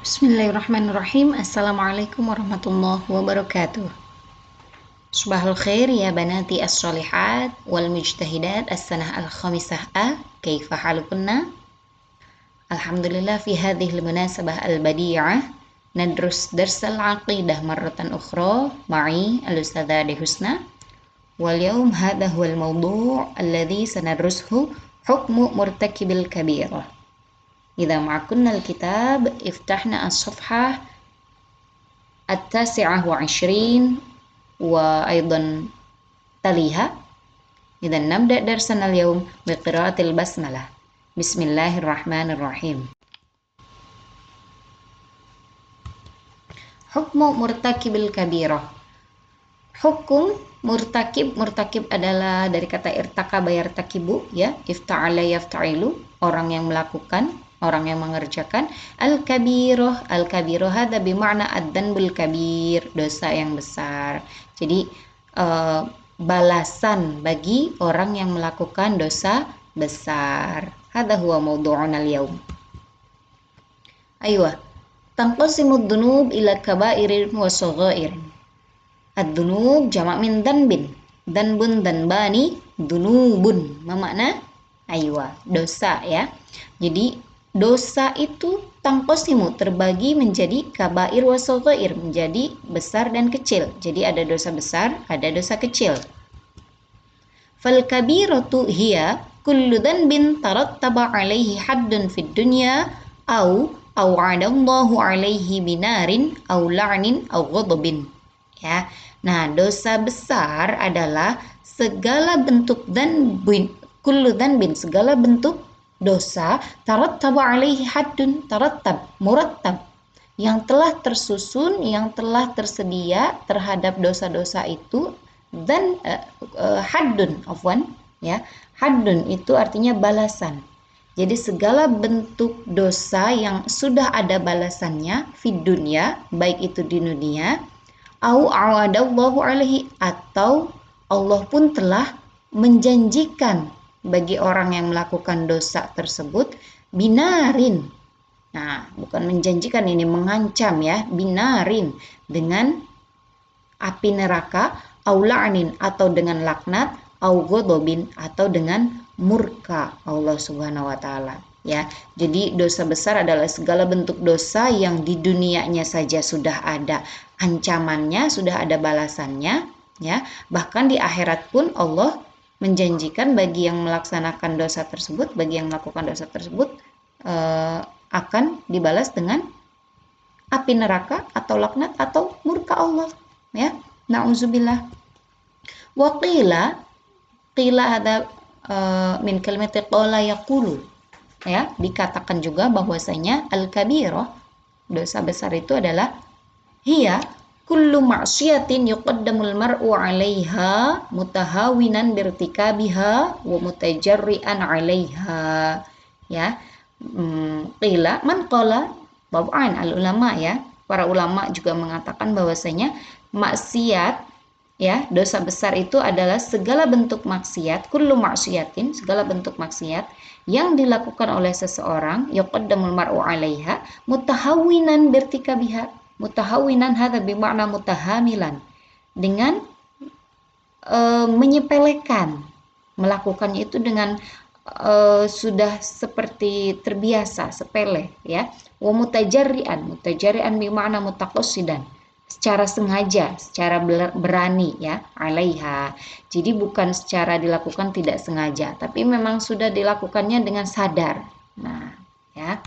Bismillahirrahmanirrahim. Assalamualaikum warahmatullahi wabarakatuh. Subahul khair ya banati as-solihat wal mujtahidat as-sanah al-khamisah A. Kaifa halukunna? Alhamdulillah fi hadhil munasabah al-badi'ah nadrus darsal aqidah marratan ukhra ma'i al-ustadzah Husna. Wal yawm hadha huwal mawdu' alladhi sanadrushu hukmu murtakibil kabirah. Idza ma'akunna al-kitab iftahna as-safhah التاسعة وعشرين وأيضا تليها. إذا نبدأ درسنا اليوم بقراءة البسملة. بسم الله الرحمن الرحيم. حكم مرتكب الكبيرة. Hukum murtakib adalah dari kata irtakaba yartakibu, ya, ifta'ala yafta'ilu, orang yang melakukan, orang yang mengerjakan. Al-kabiroh hadza bima'na ad-danbul kabir, dosa yang besar. Jadi balasan bagi orang yang melakukan dosa besar. Hadza huwa mawdu'una al-yawm. Aywa, tanqasimud dunub ila kabairin wa saghairin. Ad-dunub jamak min danbin. Danbun danbani dunubun. Ma makna? Aywa, dosa, ya. Jadi dosa itu tangqasimu, terbagi menjadi kabair wa saghair, menjadi besar dan kecil. Jadi ada dosa besar, ada dosa kecil. Fal kabiratu hiya kullu dhanbin tarattaba alaihi haddun fid dunya au aw'adallahu alaihi binarin au la'nin au ghadabin. Ya. Nah, dosa besar adalah segala bentuk dzanbin, kullu dzanbin, segala bentuk dosa tarattaba alaihi haddun, tarattab, murattab, yang telah tersusun, yang telah tersedia terhadap dosa-dosa itu, dan haddun, afwan, ya. Haddun itu artinya balasan. Jadi segala bentuk dosa yang sudah ada balasannya fid dunya, baik itu di dunia, au awadallahu alaihi, atau Allah pun telah menjanjikan bagi orang yang melakukan dosa tersebut binarin. Nah, bukan menjanjikan, ini mengancam, ya, binarin, dengan api neraka, au la'nin, atau dengan laknat, au ghadabin, atau dengan murka Allah Subhanahu wa taala. Ya, jadi dosa besar adalah segala bentuk dosa yang di dunianya saja sudah ada ancamannya, sudah ada balasannya, ya. Bahkan di akhirat pun Allah menjanjikan bagi yang melaksanakan dosa tersebut, bagi yang melakukan dosa tersebut akan dibalas dengan api neraka atau laknat atau murka Allah, ya. Nauzubillah. Wa qila ada min kalimati qala yaqulu. Ya, dikatakan juga bahwasanya al-kabirah, dosa besar itu adalah hiya kullu ma'siyatin yuqaddamul mar'u 'alaiha mutahawinan birtikabiha wa mutajarrian 'alaiha. Ya. Qila man qala bab'an al-ulama, ya. Para ulama juga mengatakan bahwasanya maksiat, ya, dosa besar itu adalah segala bentuk maksiat, kullu maksiatin, segala bentuk maksiat yang dilakukan oleh seseorang, yuqaddamul mar'u 'alaiha mutahawwinan birtikabiha. Mutahawwinan hadza bima'na mutahamilan, dengan menyepelekan, melakukannya itu dengan sudah seperti terbiasa, sepele, ya. Wa mutajarrian bima'na mutaqassidan, secara sengaja, secara berani, ya, 'alaiha. Jadi bukan secara dilakukan tidak sengaja, tapi memang sudah dilakukannya dengan sadar. Nah, ya.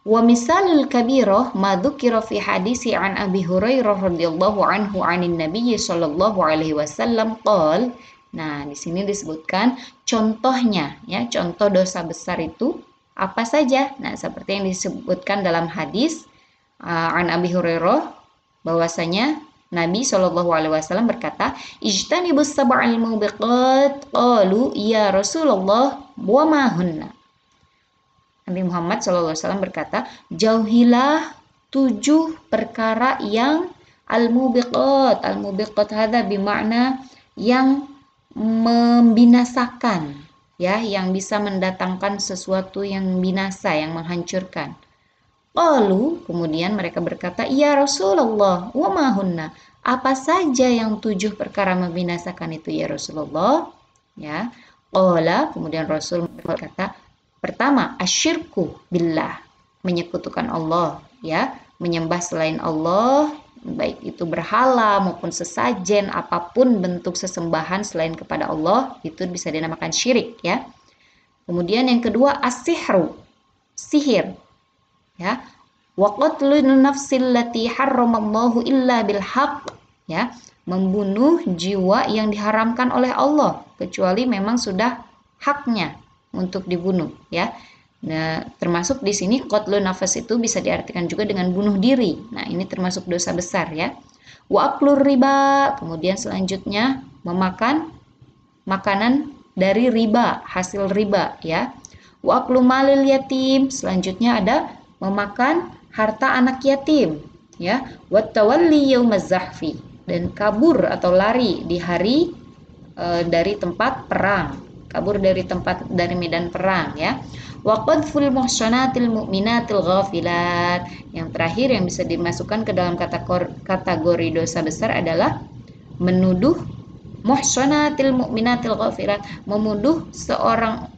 Wa misalul kabirah ma dzukira fi hadisi an Abi Hurairah radhiyallahu anhu 'anin Nabiy sallallahu alaihi wasallam qol. Nah, di sini disebutkan contohnya, ya, contoh dosa besar itu apa saja. Nah, seperti yang disebutkan dalam hadis an Abi Hurairah, bahwasanya Nabi Shallallahu alaihi wasallam berkata, "Ijtanibus sab'al mubiqat." Qalu, "Ya Rasulullah, wa ma hunna?" Nabi Muhammad Shallallahu alaihi wasallam berkata, "Jauhilah 7 perkara yang al-mubiqat." Al-mubiqat hadza bermakna yang membinasakan, ya, yang bisa mendatangkan sesuatu yang binasa, yang menghancurkan. Qalu, kemudian mereka berkata, "Ya Rasulullah, wa ma hunna?" Apa saja yang 7 perkara membinasakan itu ya Rasulullah? Ya. Qala, kemudian Rasul berkata, pertama, asyirku billah, menyekutukan Allah, ya, menyembah selain Allah, baik itu berhala maupun sesajen, apapun bentuk sesembahan selain kepada Allah, itu bisa dinamakan syirik, ya. Kemudian yang kedua, as-sihru, sihir, ya, wa qatlun nafsil lati harramallahu illa bil haqq, ya, membunuh jiwa yang diharamkan oleh Allah kecuali memang sudah haknya untuk dibunuh, ya. Nah, termasuk di sini qatlun nafs itu bisa diartikan juga dengan bunuh diri. Nah, ini termasuk dosa besar, ya. Wa aklur riba, kemudian selanjutnya memakan makanan dari riba, hasil riba, ya. Wa aklu malil yatim, selanjutnya ada memakan harta anak yatim, ya. Wa tawalli yaumaz zahfi, dan kabur atau lari di hari dari tempat perang, kabur dari medan perang, ya. Wa qadful muhsanatil mu'minatil ghafilat, yang terakhir yang bisa dimasukkan ke dalam kategori dosa besar adalah menuduh muhsanatil mu'minatil ghafirat, menuduh seorang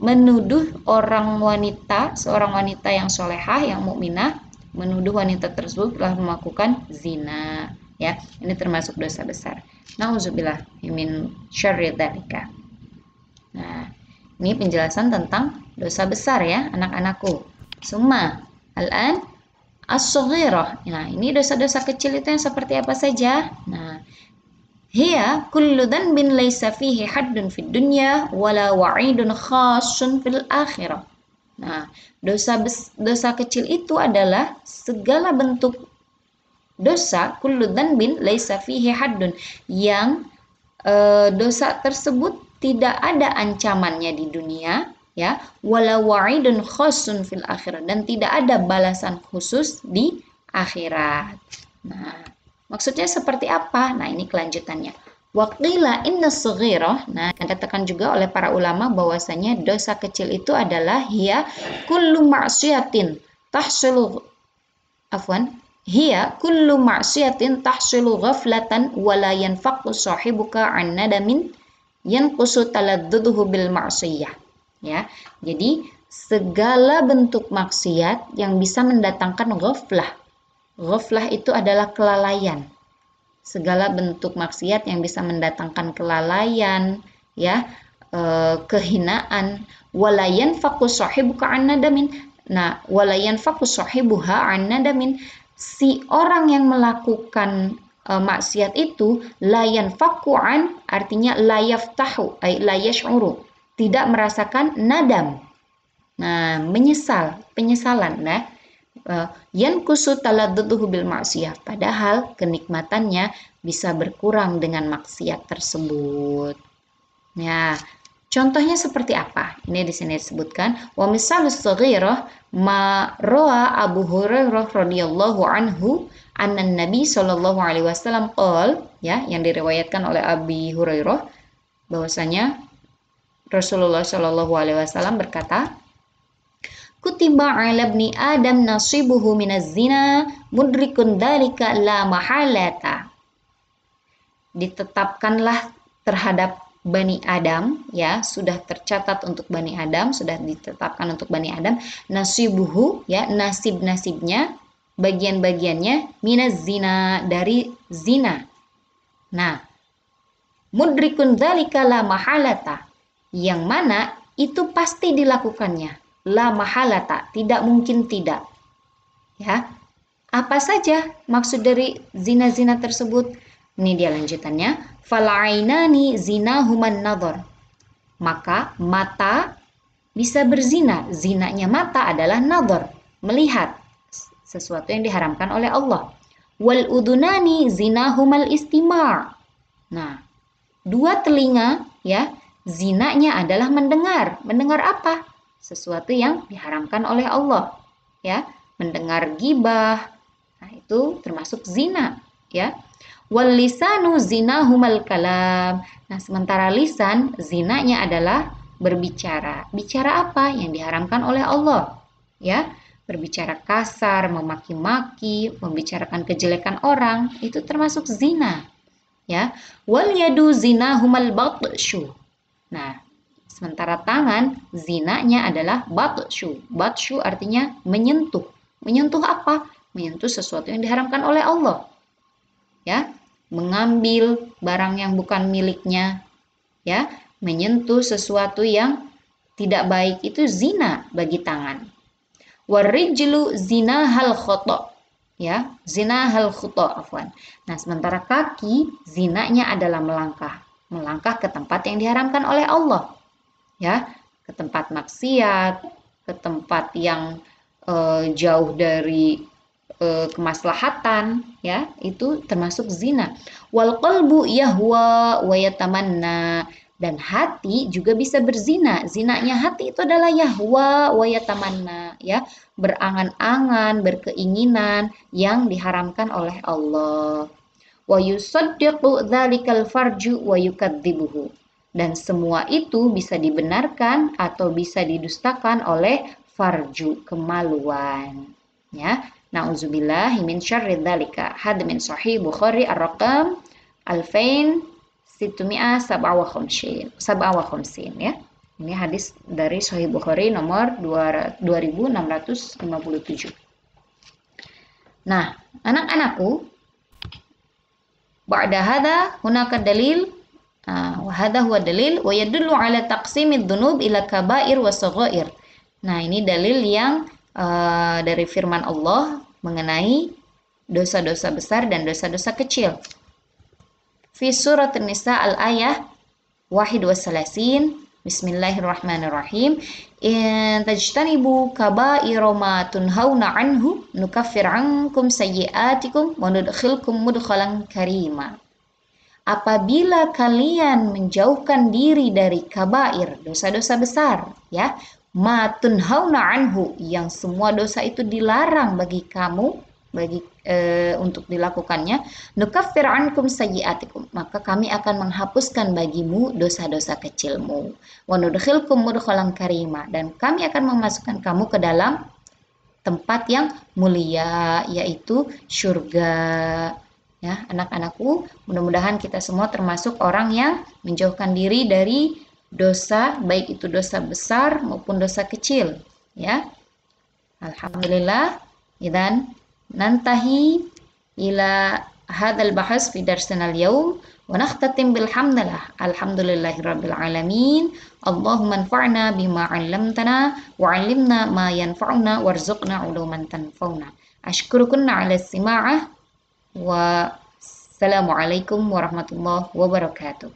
wanita yang solehah, yang mukminah, menuduh wanita tersebut telah melakukan zina, ya. Ini termasuk dosa besar. Nauzubillah min syarri dzalika. Nah, ini penjelasan tentang dosa besar, ya, anak-anakku. Summa al-an as-saghirah. Nah, ini dosa-dosa kecil itu yang seperti apa saja? Nah, hiya kullu dhanbin laisa fihi haddun fid dunya wala wa'idun khasun fil akhirah. Nah, dosa kecil itu adalah segala bentuk dosa, kullu dhanbin laisa fihi haddun, yang dosa tersebut tidak ada ancamannya di dunia, ya, wala wa'idun khasun fil akhirah, dan tidak ada balasan khusus di akhirat. Nah, maksudnya seperti apa? Nah, ini kelanjutannya. Waqila inna saghirah. Nah, dikatakan juga oleh para ulama bahwasanya dosa kecil itu adalah hiya kullu ma'siyatin tahsulu hiya kullu ma'siyatin tahsulu ghaflatan wa la yanfaqu sahibuka an nadamin yanqusu taladduduhu bil ma'siyah. Ya. Jadi segala bentuk maksiat yang bisa mendatangkan ghaflah. Ghaflah itu adalah kelalaian. Segala bentuk maksiat yang bisa mendatangkan kelalaian, ya, kehinaan. Walayan fakus sahibuka an nadamin. Nah, walayan fakus sahibuha an nadamin. Si orang yang melakukan maksiat itu layan fakuan, artinya layaftahu, ay layashuru, tidak merasakan nadam. Nah, penyesalan, nah. Yanqusu taladduduhu bil maksiyah, padahal kenikmatannya bisa berkurang dengan maksiat tersebut. Ya, contohnya seperti apa? Ini di sini disebutkan wa misalus saghirah ma rawa Abu Hurairah radhiyallahu anhu anna Nabi sallallahu alaihi wasallam qol, ya, yang diriwayatkan oleh Abi Hurairah bahwasanya Rasulullah sallallahu alaihi wasallam berkata, kutiba 'ala ibni Adam nasibuhu minaz zina mudrikun dzalika la mahalata. Ditetapkanlah terhadap Bani Adam, ya, sudah tercatat untuk Bani Adam, sudah ditetapkan untuk Bani Adam nasibuhu, ya, nasib-nasibnya, bagian-bagiannya minaz zina, dari zina. Nah, mudrikun dzalika la mahalata, yang mana itu pasti dilakukannya. La mahalata, tidak mungkin tidak. Ya. Apa saja maksud dari zina-zina tersebut? Ini dia lanjutannya. Fal'ainani zinahuman nadhar. Maka mata bisa berzina. Zinanya mata adalah nadhar, melihat sesuatu yang diharamkan oleh Allah. Wal udunani zinahumal istima'. Nah, dua telinga, ya, zinanya adalah mendengar. Mendengar apa? Sesuatu yang diharamkan oleh Allah, ya, mendengar gibah. Nah, itu termasuk zina, ya. Wal lisanu zinahumal kalam. Nah, sementara lisan zinanya adalah berbicara. Bicara apa? Yang diharamkan oleh Allah, ya. berbicara kasar, memaki-maki, membicarakan kejelekan orang, itu termasuk zina. Ya, wal yadu zinahumal batsyu. Nah, sementara tangan zinanya adalah batsyu. Batsyu artinya menyentuh. Menyentuh apa? Menyentuh sesuatu yang diharamkan oleh Allah. Ya, mengambil barang yang bukan miliknya, ya, menyentuh sesuatu yang tidak baik itu zina bagi tangan. Warijlu zina hal khoto, ya, zina hal khoto, afwan. Nah, sementara kaki zinanya adalah melangkah ke tempat yang diharamkan oleh Allah, ya, ke tempat maksiat, ke tempat yang jauh dari kemaslahatan, ya, itu termasuk zina. Wal qalbu yahwa wa yatamanna, dan hati juga bisa berzina. Zinanya hati itu adalah yahwa wa yatamanna, ya, berangan-angan, berkeinginan yang diharamkan oleh Allah. Wa yusaddiqu dzalikal farju wa yukadzibuhu, dan semua itu bisa dibenarkan atau bisa didustakan oleh farju, kemaluan, ya. Nauzubillahi min syarri dzalika. Had min sahih Bukhari ar-raqam 2657 ya. Ini hadis dari Sahih Bukhari nomor 2657. Nah, anak-anakku, ba'da hadha hunaka dalil wa hadha huwa dalil wa yadullu ala taqsimid dzunub ila kaba'ir wa shaghair. Nah, ini dalil yang dari firman Allah mengenai dosa-dosa besar dan dosa-dosa kecil. Fi surat An-Nisa al-ayah 31. Bismillahirrahmanirrahim. In tajtanibu kaba'ira ma tunhauna anhu nukaffir ankum sayyi'atikum wa nudkhilkum mudkhalan karima. Apabila kalian menjauhkan diri dari kabair, dosa-dosa besar, ya, ma tunhauna anhu, yang semua dosa itu dilarang bagi kamu, untuk dilakukannya, nukaffir ankum sayyi'atikum, maka kami akan menghapuskan bagimu dosa-dosa kecilmu, wa nudkhilkum mudkhalan karima, dan kami akan memasukkan kamu ke dalam tempat yang mulia, yaitu surga. Ya, anak-anakku, mudah-mudahan kita semua termasuk orang yang menjauhkan diri dari dosa, baik itu dosa besar maupun dosa kecil, ya. Alhamdulillah, idzan nantahi ila hadzal bahas fi darsina al-yawm wa nakhtatim bilhamdulillah. Alhamdulillahirabbil alamin. Allahumma anfa'na bima 'allamtana wa 'allimna ma yanfa'una warzuqna 'uluman tanfa'una. Ashkurukunna 'ala istima'ah. Wassalamualaikum warahmatullahi wabarakatuh.